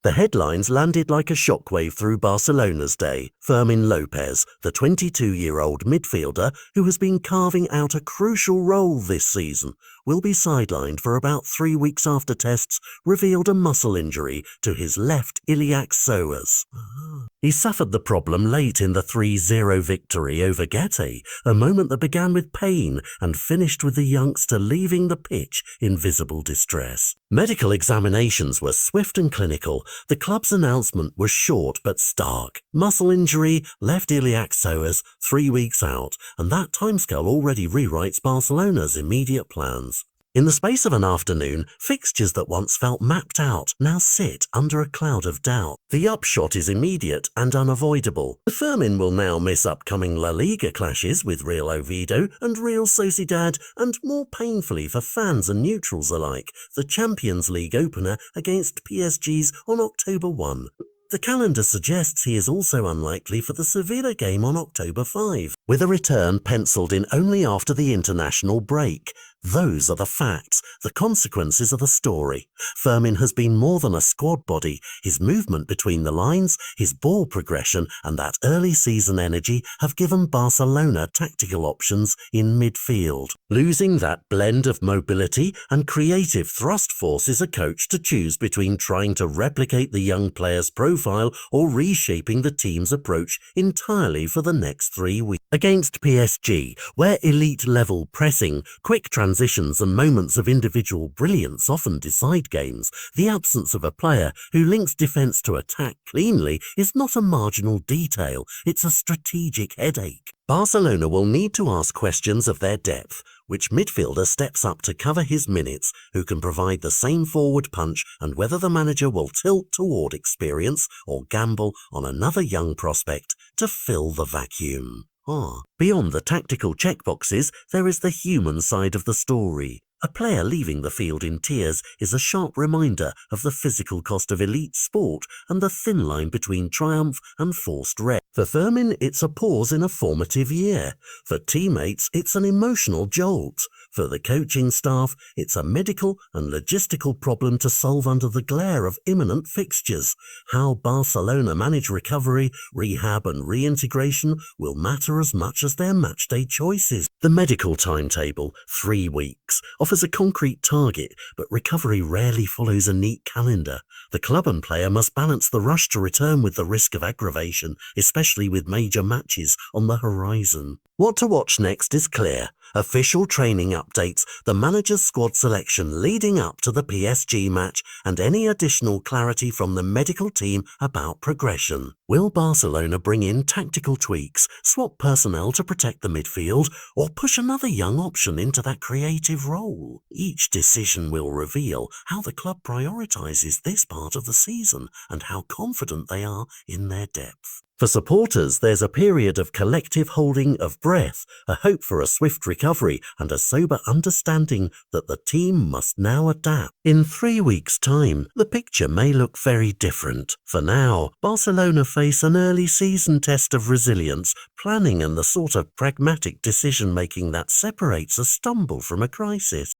The headlines landed like a shockwave through Barcelona's day. Fermin López, the 22-year-old midfielder who has been carving out a crucial role this season, will be sidelined for about 3 weeks after tests revealed a muscle injury to his left iliac psoas. He suffered the problem late in the 3-0 victory over Getafe, a moment that began with pain and finished with the youngster leaving the pitch in visible distress. Medical examinations were swift and clinical. The club's announcement was short but stark. Muscle injury, left iliac psoas, 3 weeks out, and that timescale already rewrites Barcelona's immediate plans. In the space of an afternoon, fixtures that once felt mapped out now sit under a cloud of doubt. The upshot is immediate and unavoidable. Fermin will now miss upcoming La Liga clashes with Real Oviedo and Real Sociedad, and more painfully for fans and neutrals alike, the Champions League opener against PSG's on October 1. The calendar suggests he is also unlikely for the Sevilla game on October 5, with a return penciled in only after the international break. Those are the facts. The consequences are the story. Fermin has been more than a squad body. His movement between the lines, his ball progression, and that early season energy have given Barcelona tactical options in midfield. Losing that blend of mobility and creative thrust forces a coach to choose between trying to replicate the young player's profile or reshaping the team's approach entirely for the next 3 weeks. Against PSG, where elite-level pressing, quick transitions and moments of individual brilliance often decide games, the absence of a player who links defence to attack cleanly is not a marginal detail, it's a strategic headache. Barcelona will need to ask questions of their depth. Which midfielder steps up to cover his minutes, who can provide the same forward punch, and whether the manager will tilt toward experience or gamble on another young prospect to fill the vacuum. Beyond the tactical checkboxes, there is the human side of the story. A player leaving the field in tears is a sharp reminder of the physical cost of elite sport and the thin line between triumph and forced rest. For Fermin, it's a pause in a formative year. For teammates, it's an emotional jolt. For the coaching staff, it's a medical and logistical problem to solve under the glare of imminent fixtures. How Barcelona manage recovery, rehab and reintegration will matter as much as their matchday choices. The medical timetable, 3 weeks, offers a concrete target, but recovery rarely follows a neat calendar. The club and player must balance the rush to return with the risk of aggravation, especially with major matches on the horizon. What to watch next is clear. Official training updates, the manager's squad selection leading up to the PSG match, and any additional clarity from the medical team about progression. Will Barcelona bring in tactical tweaks, swap personnel to protect the midfield, or push another young option into that creative role? Each decision will reveal how the club prioritizes this part of the season and how confident they are in their depth. For supporters, there's a period of collective holding of breath, a hope for a swift recovery, and a sober understanding that the team must now adapt. In 3 weeks' time, the picture may look very different. For now, Barcelona face an early season test of resilience, planning, and the sort of pragmatic decision-making that separates a stumble from a crisis.